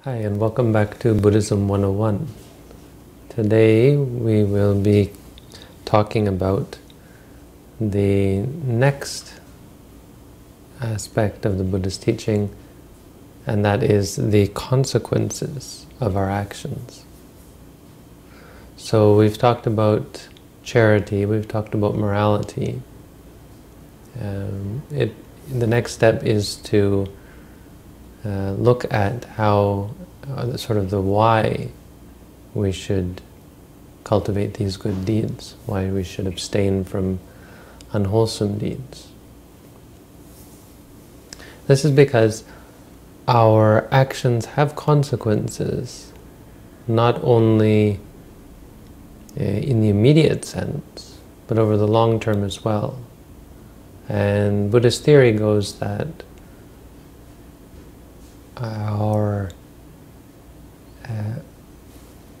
Hi, and welcome back to Buddhism 101. Today we will be talking about the next aspect of the Buddhist teaching, and that is the consequences of our actions. So we've talked about charity, we've talked about morality. The next step is to look at how, sort of the why we should cultivate these good deeds, why we should abstain from unwholesome deeds. This is because our actions have consequences, not only in the immediate sense, but over the long term as well. And Buddhist theory goes that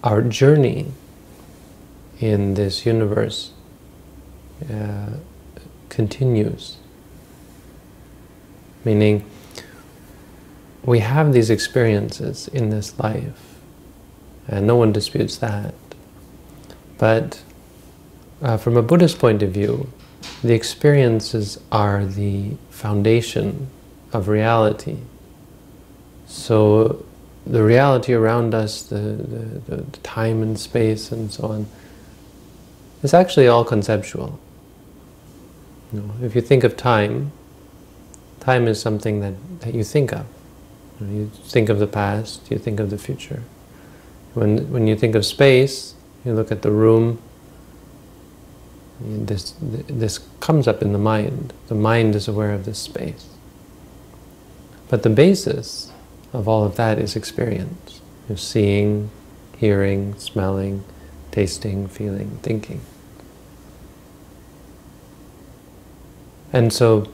our journey in this universe continues. Meaning, we have these experiences in this life, and no one disputes that. But from a Buddhist point of view, the experiences are the foundation of reality. So the reality around us, the time and space and so on, is actually all conceptual. If you think of time, time is something that you think of. You think of the past, you think of the future. When you think of space, you look at the room, this comes up in the mind. The mind is aware of this space. But the basis of all of that is experience. You're seeing, hearing, smelling, tasting, feeling, thinking. And so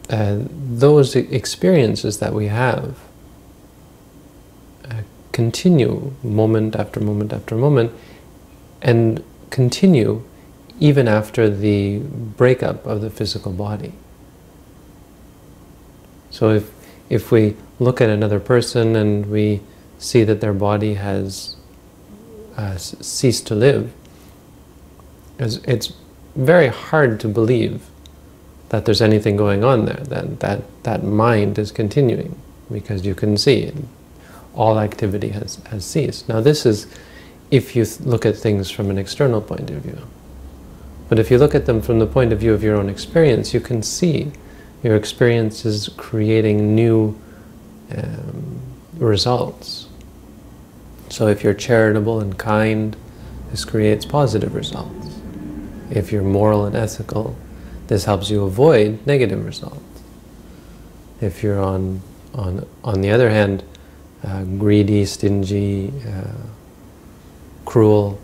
those experiences that we have continue moment after moment after moment, and continue even after the breakup of the physical body. So if we look at another person and we see that their body has ceased to live, it's very hard to believe that there's anything going on there, that mind is continuing, because you can see it. All activity has ceased. Now this is if you look at things from an external point of view. But if you look at them from the point of view of your own experience, you can see your experience is creating new results. So if you're charitable and kind, this creates positive results. If you're moral and ethical, this helps you avoid negative results. If you're on the other hand, greedy, stingy, cruel,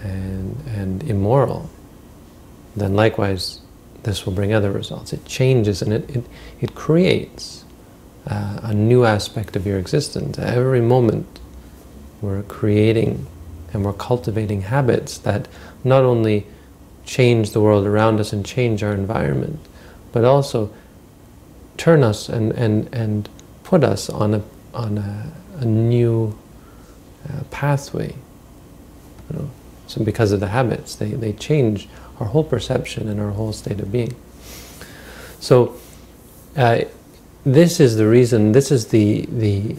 and immoral, then likewise this will bring other results. It changes and it creates a new aspect of your existence. Every moment we're creating and we're cultivating habits that not only change the world around us and change our environment, but also turn us and put us on a new pathway. So because of the habits, they change our whole perception and our whole state of being. So this is the reason, this is the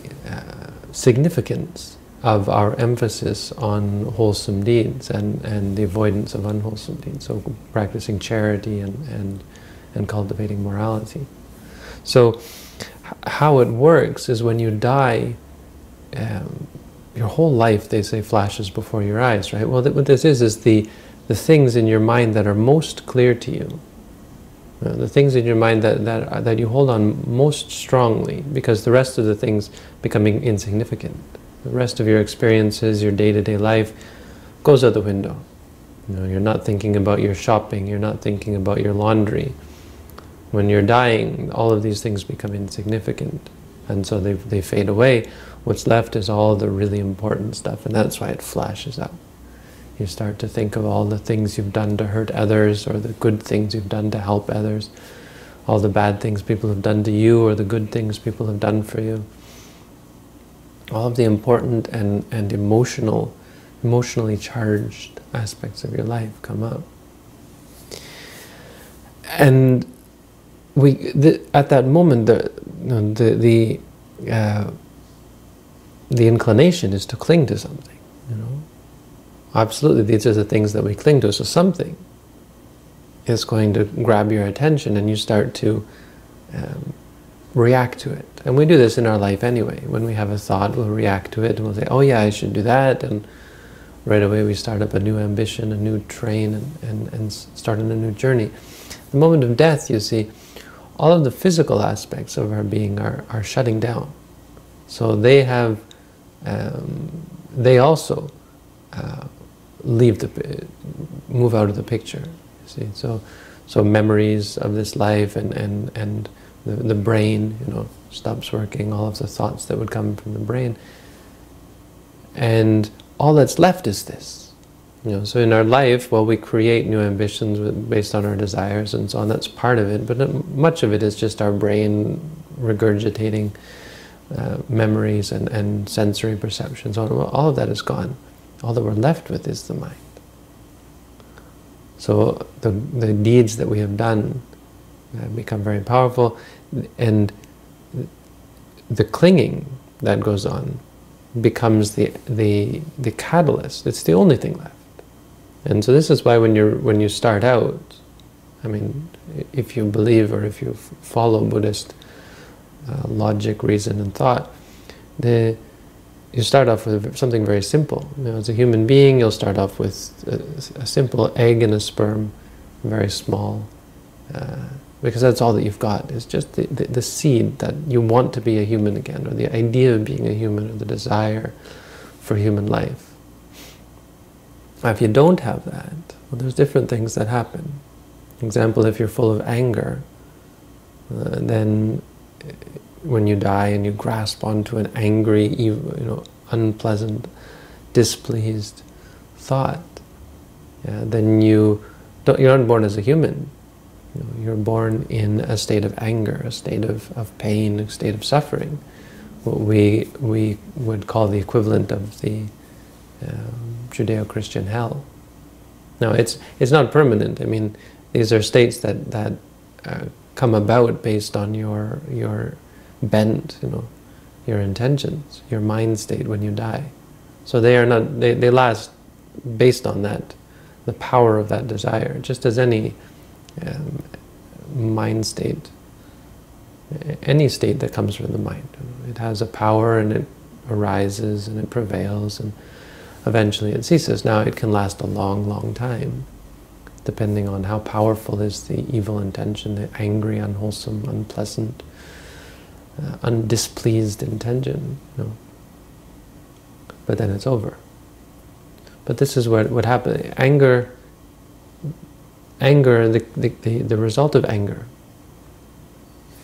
significance of our emphasis on wholesome deeds and the avoidance of unwholesome deeds. So practicing charity and cultivating morality. So how it works is when you die, your whole life, they say, flashes before your eyes, right? Well, what this is the things in your mind that are most clear to you, the things in your mind that you hold on most strongly, because the rest of the things becoming insignificant. The rest of your experiences, your day-to-day life, goes out the window. You're not thinking about your shopping, you're not thinking about your laundry. When you're dying, all of these things become insignificant, and so they fade away. What's left is all the really important stuff, and that's why it flashes out. You start to think of all the things you've done to hurt others, or the good things you've done to help others, all the bad things people have done to you or the good things people have done for you. All of the important and emotionally charged aspects of your life come up. And at that moment, the inclination is to cling to something. Absolutely, these are the things that we cling to. So something is going to grab your attention, and you start to react to it. And we do this in our life anyway. When we have a thought, we'll react to it, and we'll say, "Oh yeah, I should do that," and right away we start up a new ambition, a new train, and start on a new journey. The moment of death, you see, all of the physical aspects of our being are shutting down. So they have, they also move out of the picture. You see, so memories of this life and the brain, stops working. All of the thoughts that would come from the brain, and all that's left is this. So in our life, we create new ambitions based on our desires and so on. That's part of it, but much of it is just our brain regurgitating memories and sensory perceptions. All of that is gone. All that we're left with is the mind. So the deeds that we have done become very powerful, and the clinging that goes on becomes the catalyst. It's the only thing left. And so this is why when you start out, if you believe or if you follow Buddhist logic, reason, and thought, you start off with something very simple. As a human being, you'll start off with a simple egg and a sperm, very small, because that's all that you've got. It's just the seed that you want to be a human again, or the idea of being a human, or the desire for human life. Now, if you don't have that, there's different things that happen. For example, if you're full of anger, then when you die and you grasp onto an angry, unpleasant, displeased thought, then you're not born as a human. You're born in a state of anger, a state of pain, a state of suffering. What we would call the equivalent of the Judeo-Christian hell. Now, it's not permanent. These are states that come about based on your bent, your intentions, your mind state when you die. So they last based on that, the power of that desire, just as any mind state, any state that comes from the mind. It has a power, and it arises and it prevails, and eventually it ceases. Now it can last a long, long time, depending on how powerful is the evil intention, the angry, unwholesome, unpleasant, undispleased intention. But then it's over. But this is what happens. Anger, the result of anger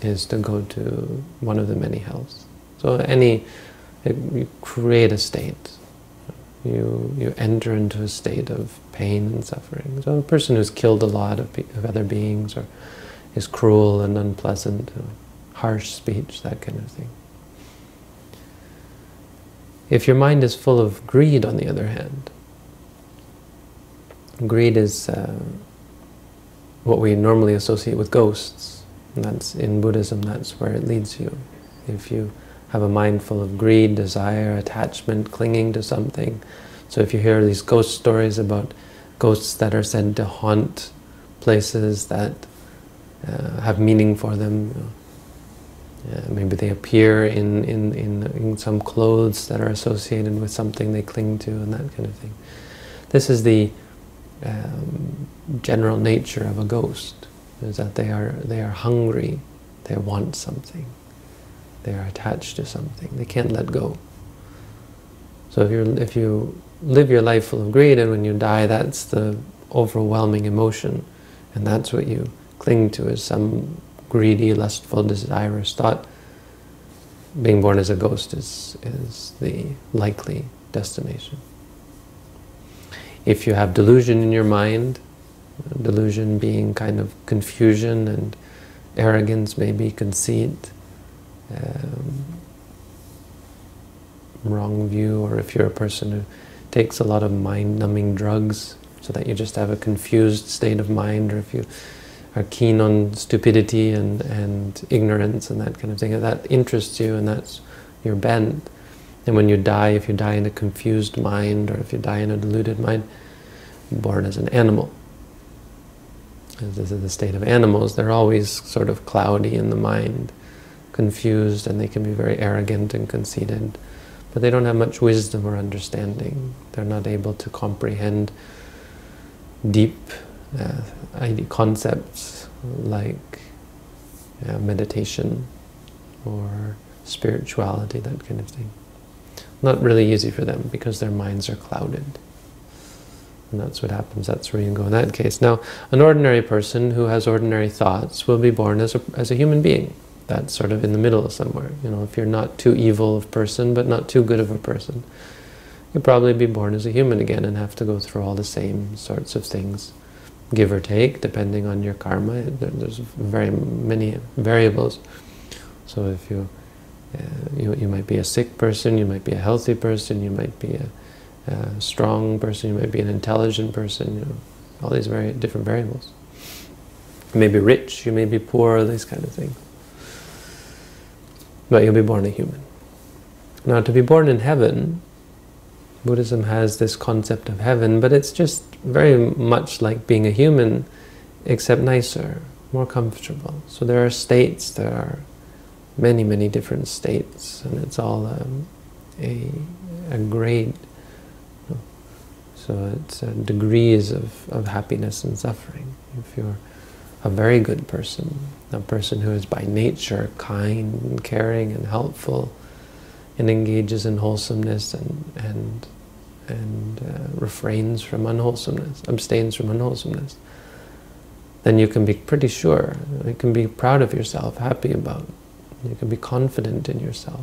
is to go to one of the many hells. So you create a state. You enter into a state of pain and suffering. So a person who's killed a lot of other beings, or is cruel and unpleasant, harsh speech, that kind of thing. If your mind is full of greed, on the other hand, greed is what we normally associate with ghosts. And that's, in Buddhism, that's where it leads you. If you have a mind full of greed, desire, attachment, clinging to something. So if you hear these ghost stories about ghosts that are said to haunt places that have meaning for them, maybe they appear in some clothes that are associated with something they cling to, and that kind of thing. This is the general nature of a ghost, is that they are hungry, they want something. They are attached to something. They can't let go. So if you live your life full of greed, and when you die, that's the overwhelming emotion, and that's what you cling to, is some greedy, lustful, desirous thought. Being born as a ghost is the likely destination. If you have delusion in your mind, delusion being kind of confusion and arrogance, maybe conceit, wrong view, or if you're a person who takes a lot of mind-numbing drugs so that you just have a confused state of mind, or if you are keen on stupidity and ignorance and that kind of thing, that interests you and that's your bent. And when you die, if you die in a confused mind, or if you die in a deluded mind, you're born as an animal. As this is the state of animals, they're always sort of cloudy in the mind, confused, and they can be very arrogant and conceited. But they don't have much wisdom or understanding. They're not able to comprehend deep concepts like meditation or spirituality, that kind of thing. Not really easy for them because their minds are clouded. And that's what happens. That's where you can go in that case. Now, an ordinary person who has ordinary thoughts will be born as a human being. That's sort of in the middle somewhere. You know, if you're not too evil of a person, but not too good of a person, you'll probably be born as a human again and have to go through all the same sorts of things, give or take, depending on your karma. There's very many variables. So if you might be a sick person, you might be a healthy person, you might be a strong person, you might be an intelligent person, you know, all these very different variables. You may be rich, you may be poor, these kind of things. But you'll be born a human. Now, to be born in heaven, Buddhism has this concept of heaven, but it's just very much like being a human, except nicer, more comfortable. So there are states, there are many, many different states, and it's all a grade. So it's degrees of happiness and suffering. If you're a very good person, a person who is by nature kind and caring and helpful and engages in wholesomeness and refrains from unwholesomeness, abstains from unwholesomeness, then you can be pretty sure, you can be proud of yourself, happy about it. You can be confident in yourself,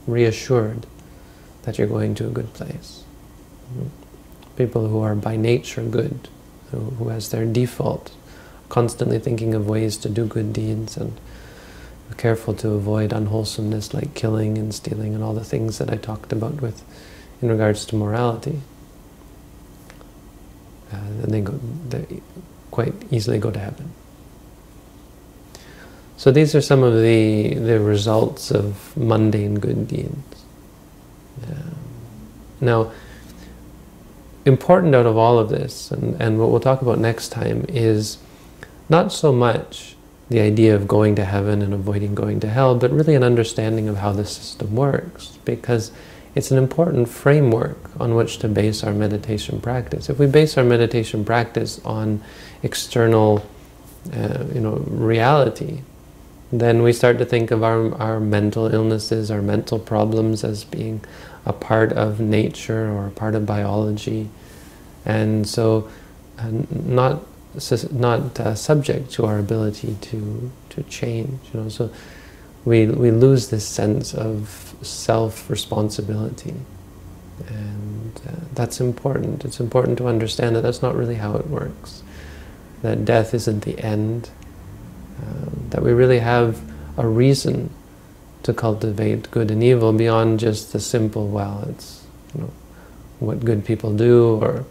reassured that you're going to a good place. People who are by nature good, who as their default, constantly thinking of ways to do good deeds and are careful to avoid unwholesomeness like killing and stealing and all the things that I talked about in regards to morality. And they quite easily go to heaven. So these are some of the results of mundane good deeds. Now, important out of all of this, and what we'll talk about next time, is not so much the idea of going to heaven and avoiding going to hell, but really an understanding of how the system works, because it's an important framework on which to base our meditation practice. If we base our meditation practice on external reality, then we start to think of our mental illnesses, our mental problems as being a part of nature or a part of biology, and so not subject to our ability to change. So we lose this sense of self-responsibility, and that's important. It's important to understand that that's not really how it works, that death isn't the end, that we really have a reason to cultivate good and evil beyond just the simple, well, it's what good people do, or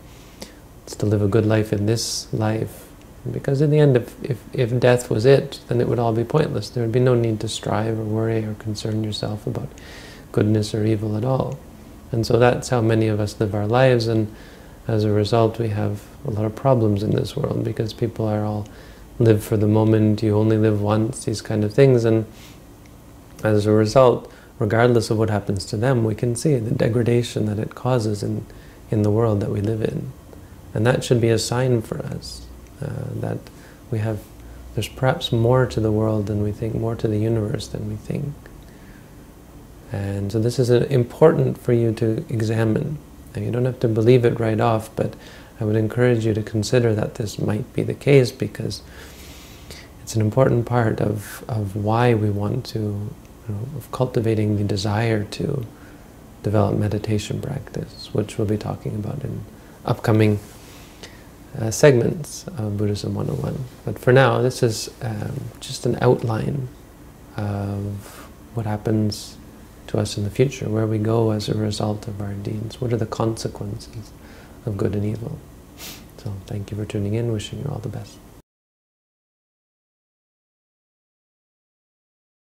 it's to live a good life in this life. Because in the end, if death was it, then it would all be pointless. There would be no need to strive or worry or concern yourself about goodness or evil at all. And so that's how many of us live our lives, and as a result we have a lot of problems in this world, because people are all live for the moment, you only live once, these kind of things, and as a result, regardless of what happens to them, we can see the degradation that it causes in the world that we live in. And that should be a sign for us that there's perhaps more to the world than we think, more to the universe than we think. And so this is important for you to examine. And you don't have to believe it right off, but I would encourage you to consider that this might be the case, because it's an important part of why we want to, of cultivating the desire to develop meditation practice, which we'll be talking about in upcoming segments of Buddhism 101. But for now, this is just an outline of what happens to us in the future, where we go as a result of our deeds. What are the consequences of good and evil? So thank you for tuning in, wishing you all the best.